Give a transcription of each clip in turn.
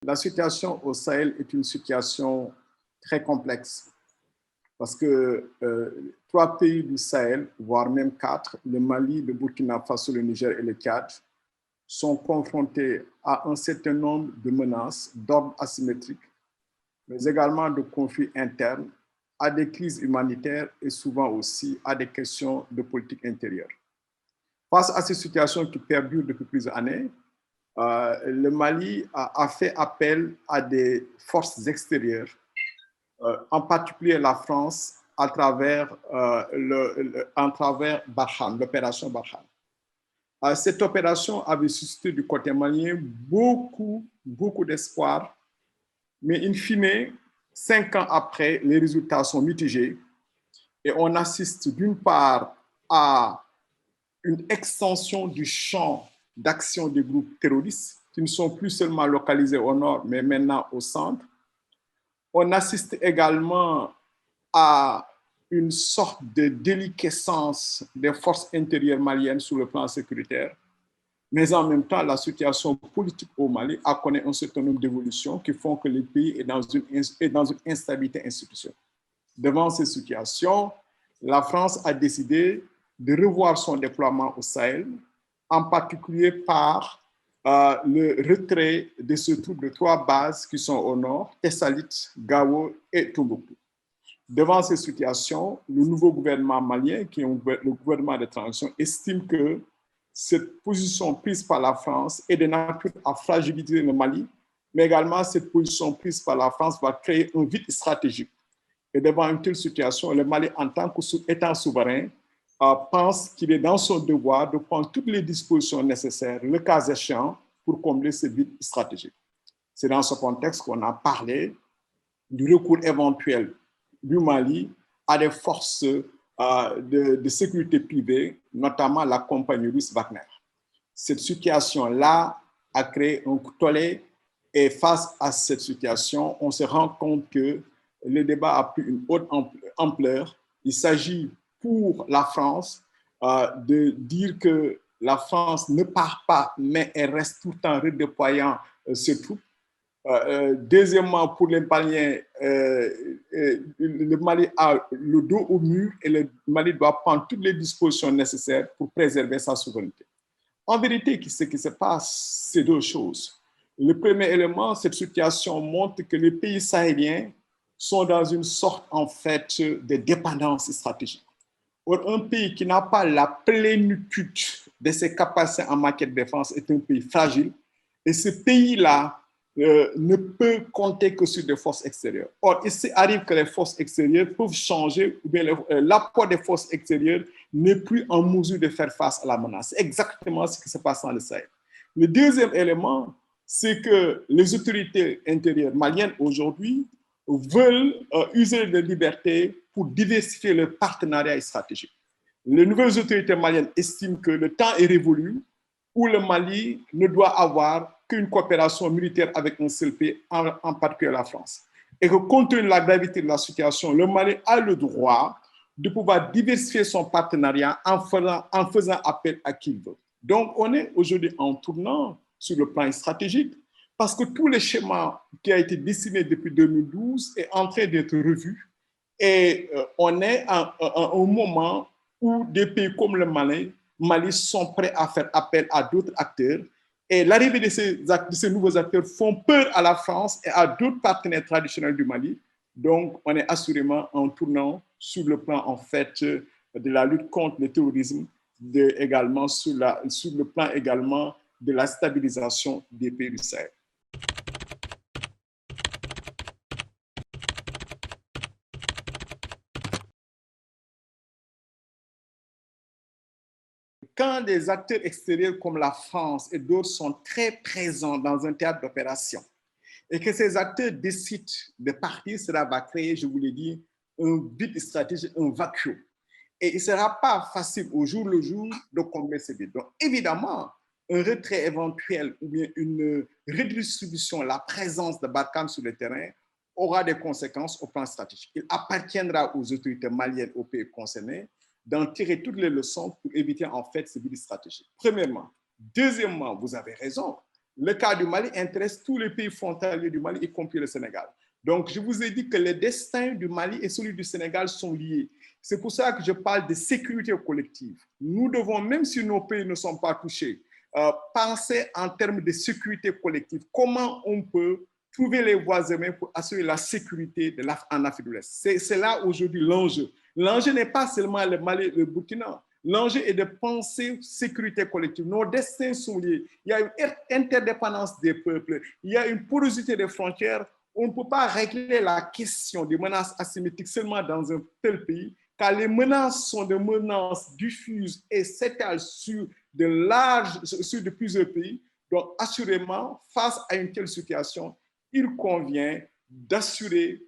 La situation au Sahel est une situation très complexe parce que trois pays du Sahel, voire même quatre, le Mali, le Burkina Faso, le Niger et le Tchad, sont confrontés à un certain nombre de menaces d'ordre asymétrique, mais également de conflits internes, à des crises humanitaires et souvent aussi à des questions de politique intérieure. Face à ces situations qui perdurent depuis plusieurs années, le Mali a fait appel à des forces extérieures, en particulier la France, à travers Barkhane, l'opération Barkhane. Cette opération avait suscité du côté malien beaucoup d'espoir, mais in fine, 5 ans après, les résultats sont mitigés et on assiste d'une part à une extension du champ d'action des groupes terroristes qui ne sont plus seulement localisés au nord, mais maintenant au centre. On assiste également à une sorte de déliquescence des forces intérieures maliennes sur le plan sécuritaire. Mais en même temps, la situation politique au Mali a connu un certain nombre d'évolutions qui font que le pays est dans une instabilité institutionnelle. Devant ces situations, la France a décidé de revoir son déploiement au Sahel, en particulier par le retrait de ce troupes de 3 bases qui sont au nord, Tessalit, Gao et Tombouctou. Devant ces situations, le nouveau gouvernement malien, qui est le gouvernement de transition, estime que cette position prise par la France est de nature à fragiliser le Mali, mais également cette position prise par la France va créer un vide stratégique. Et devant une telle situation, le Mali, en tant qu'état souverain, pense qu'il est dans son devoir de prendre toutes les dispositions nécessaires, le cas échéant, pour combler ce vide stratégique. C'est dans ce contexte qu'on a parlé du recours éventuel du Mali à des forces de sécurité privée, notamment la compagnie russe Wagner. Cette situation-là a créé un tollé et face à cette situation, on se rend compte que le débat a pris une haute ampleur. Il s'agit pour la France de dire que la France ne part pas, mais elle reste tout le temps redéployant ses troupes. Deuxièmement, pour les Maliens, le Mali a le dos au mur et le Mali doit prendre toutes les dispositions nécessaires pour préserver sa souveraineté. En vérité, ce qui se passe, c'est 2 choses. Le premier élément, cette situation montre que les pays sahéliens sont dans une sorte, en fait, de dépendance stratégique. Or, un pays qui n'a pas la plénitude de ses capacités en matière de défense est un pays fragile. Et ce pays-là ne peut compter que sur des forces extérieures. Or, il arrive que les forces extérieures peuvent changer, ou bien l'apport des forces extérieures n'est plus en mesure de faire face à la menace. C'est exactement ce qui se passe dans le Sahel. Le deuxième élément, c'est que les autorités intérieures maliennes aujourd'hui veulent user de liberté pour diversifier leur partenariat stratégique. Les nouvelles autorités maliennes estiment que le temps est révolu où le Mali ne doit avoir qu'une coopération militaire avec un seul pays, en particulier la France. Et que compte tenu de la gravité de la situation, le Mali a le droit de pouvoir diversifier son partenariat en faisant appel à qui il veut. Donc, on est aujourd'hui en tournant sur le plan stratégique parce que tout le schéma qui a été dessiné depuis 2012 est en train d'être revu et on est à un moment où des pays comme le Mali sont prêts à faire appel à d'autres acteurs. Et l'arrivée de ces nouveaux acteurs font peur à la France et à d'autres partenaires traditionnels du Mali. Donc, on est assurément en tournant sur le plan, en fait, de la lutte contre le terrorisme, également sur le plan également de la stabilisation des pays du Sahel. Quand des acteurs extérieurs comme la France et d'autres sont très présents dans un théâtre d'opération et que ces acteurs décident de partir, cela va créer, je vous l'ai dit, un vide stratégique, un vacuum. Et il ne sera pas facile au jour le jour de combler ce vide. Donc, évidemment, un retrait éventuel ou bien une redistribution, la présence de Barkhane sur le terrain aura des conséquences au plan stratégique. Il appartiendra aux autorités maliennes, aux pays concernés, d'en tirer toutes les leçons pour éviter en fait ce vide stratégique. Premièrement. Deuxièmement, vous avez raison, Le cas du Mali intéresse tous les pays frontaliers du Mali, y compris le Sénégal. Donc, je vous ai dit que les destins du Mali et celui du Sénégal sont liés. C'est pour ça que je parle de sécurité collective. Nous devons, même si nos pays ne sont pas touchés, penser en termes de sécurité collective. Comment on peut trouver les voies et moyens pour assurer la sécurité en Afrique de l'Est. C'est là aujourd'hui l'enjeu. L'enjeu n'est pas seulement le Mali et le Burkina. L'enjeu est de penser sécurité collective. Nos destins sont liés. Il y a une interdépendance des peuples. Il y a une porosité des frontières. On ne peut pas régler la question des menaces asymétriques seulement dans un tel pays, car les menaces sont des menaces diffuses et s'étalent sur de plusieurs pays. Donc, assurément, face à une telle situation, il convient d'assurer,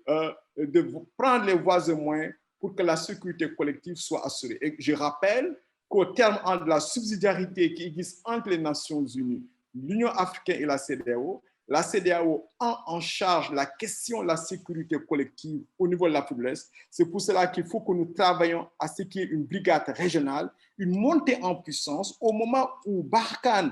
de prendre les voies et moyens pour que la sécurité collective soit assurée. Et je rappelle qu'au terme de la subsidiarité qui existe entre les Nations Unies, l'Union africaine et la CEDEAO a en charge la question de la sécurité collective au niveau de l'Afrique de l'Est. C'est pour cela qu'il faut que nous travaillions à ce qu'il y ait une brigade régionale, une montée en puissance au moment où Barkhane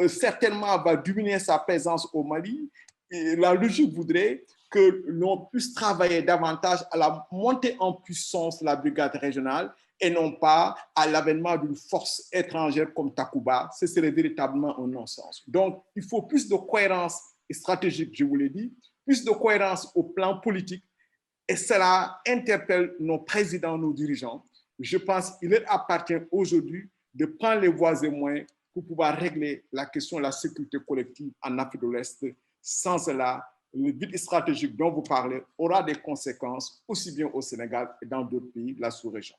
certainement va diminuer sa présence au Mali. Et la logique voudrait que l'on puisse travailler davantage à la montée en puissance de la brigade régionale et non pas à l'avènement d'une force étrangère comme Takuba. Ce serait véritablement un non-sens. Donc, il faut plus de cohérence stratégique, je vous l'ai dit, plus de cohérence au plan politique, et cela interpelle nos présidents, nos dirigeants. Je pense qu'il leur appartient aujourd'hui de prendre les voies et moyens pour pouvoir régler la question de la sécurité collective en Afrique de l'Est. Sans cela, le vide stratégique dont vous parlez aura des conséquences aussi bien au Sénégal et dans d'autres pays de la sous-région.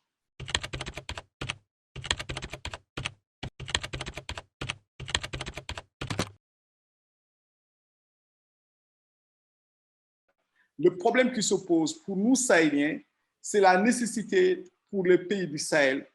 Le problème qui se pose pour nous, Sahéliens, c'est la nécessité pour les pays du Sahel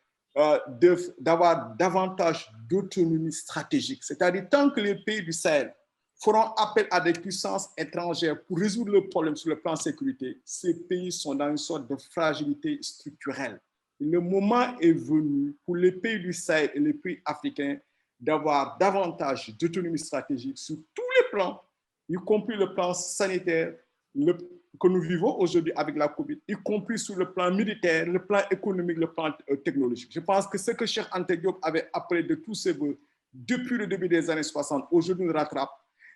d'avoir davantage d'autonomie stratégique. C'est-à-dire, tant que les pays du Sahel feront appel à des puissances étrangères pour résoudre le problème sur le plan de sécurité, ces pays sont dans une sorte de fragilité structurelle. Le moment est venu pour les pays du Sahel et les pays africains d'avoir davantage d'autonomie stratégique sur tous les plans, y compris le plan sanitaire, que nous vivons aujourd'hui avec la COVID, y compris sur le plan militaire, le plan économique, le plan technologique. Je pense que ce que Cheikh Anta Diop avait appelé de tous ses voeux depuis le début des années 60, aujourd'hui nous rattrape.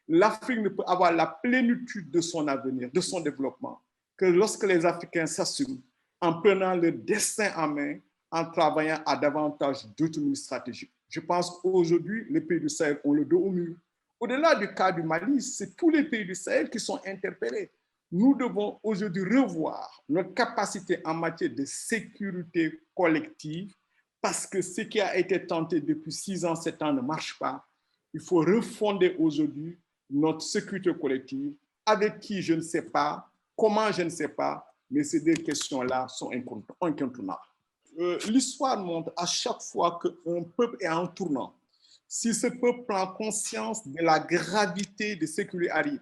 L'Afrique ne peut avoir la plénitude de son avenir, de son développement, que lorsque les Africains s'assument en prenant le destin en main, en travaillant à davantage d'autonomie stratégique. Je pense qu'aujourd'hui, les pays du Sahel ont le dos au mur. Au-delà du cas du Mali, c'est tous les pays du Sahel qui sont interpellés. Nous devons aujourd'hui revoir notre capacité en matière de sécurité collective parce que ce qui a été tenté depuis 6 ans, 7 ans ne marche pas. Il faut refonder aujourd'hui notre sécurité collective avec qui je ne sais pas, comment je ne sais pas, mais ces deux questions-là sont incontournables. L'histoire montre à chaque fois qu'un peuple est en tournant, si ce peuple prend conscience de la gravité de ce qui lui arrive,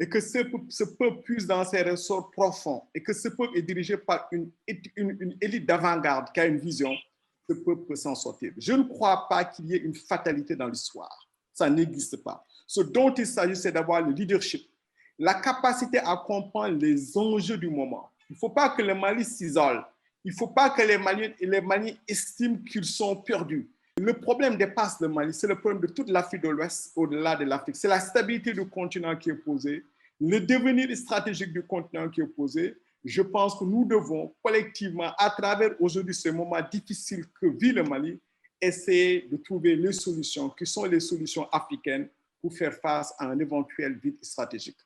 et que ce peuple puise dans ses ressorts profonds, et que ce peuple est dirigé par une élite d'avant-garde qui a une vision, ce peuple peut s'en sortir. Je ne crois pas qu'il y ait une fatalité dans l'histoire. Ça n'existe pas. Ce dont il s'agit, c'est d'avoir le leadership, la capacité à comprendre les enjeux du moment. Il ne faut pas que le Mali s'isole. Il ne faut pas que les Maliens estiment qu'ils sont perdus. Le problème dépasse le Mali, c'est le problème de toute l'Afrique de l'Ouest au-delà de l'Afrique. C'est la stabilité du continent qui est posée, le devenir stratégique du continent qui est posé. Je pense que nous devons collectivement, à travers aujourd'hui ce moment difficile que vit le Mali, essayer de trouver les solutions qui sont les solutions africaines pour faire face à un éventuel vide stratégique.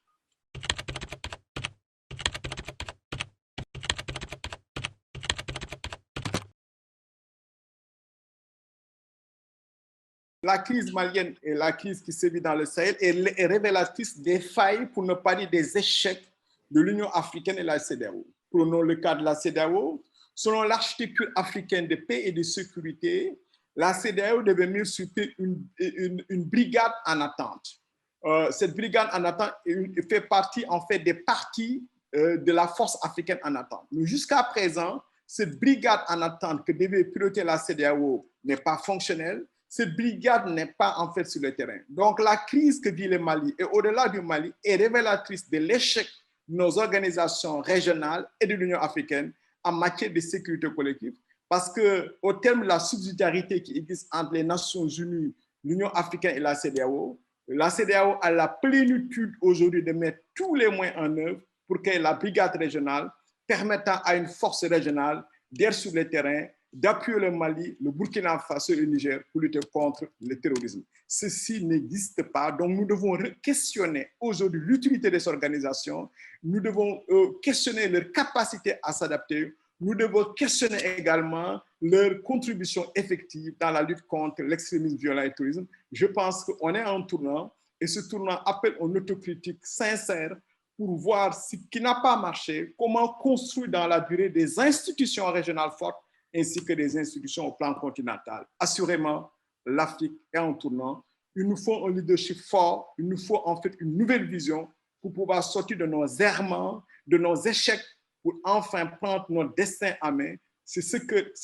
La crise malienne et la crise qui sévit dans le Sahel est révélatrice des failles, pour ne pas dire des échecs, de l'Union africaine et la CEDEAO. Prenons le cas de la CEDEAO. Selon l'architecture africaine de paix et de sécurité, la CEDEAO devait mettre sur pied une brigade en attente. Cette brigade en attente fait partie en fait des parties de la force africaine en attente. Mais jusqu'à présent, cette brigade en attente que devait piloter la CEDEAO n'est pas fonctionnelle. cette brigade n'est pas en fait sur le terrain. Donc la crise que vit le Mali et au-delà du Mali est révélatrice de l'échec de nos organisations régionales et de l'Union africaine en matière de sécurité collective, parce qu'au terme de la subsidiarité qui existe entre les Nations Unies, l'Union africaine et la CEDEAO a la plénitude aujourd'hui de mettre tous les moyens en œuvre pour que la brigade régionale permettant à une force régionale d'être sur le terrain, d'appuyer le Mali, le Burkina Faso et le Niger pour lutter contre le terrorisme. Ceci n'existe pas, donc nous devons questionner aujourd'hui l'utilité de ces organisations, nous devons questionner leur capacité à s'adapter, nous devons questionner également leur contribution effective dans la lutte contre l'extrémisme violent et le terrorisme. Je pense qu'on est en un tournant et ce tournant appelle une autocritique sincère pour voir ce qui n'a pas marché, comment construire dans la durée des institutions régionales fortes ainsi que des institutions au plan continental. Assurément, l'Afrique est en tournant. Il nous faut un leadership fort, il nous faut en fait une nouvelle vision pour pouvoir sortir de nos errements, de nos échecs, pour enfin prendre notre destin à main. C'est ce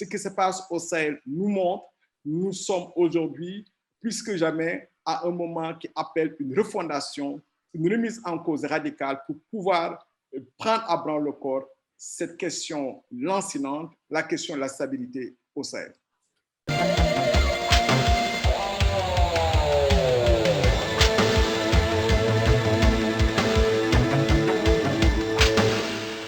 qui se passe au Sahel nous montre. Nous sommes aujourd'hui, plus que jamais, à un moment qui appelle une refondation, une remise en cause radicale pour pouvoir prendre à bras le corps cette question lancinante, la question de la stabilité au Sahel.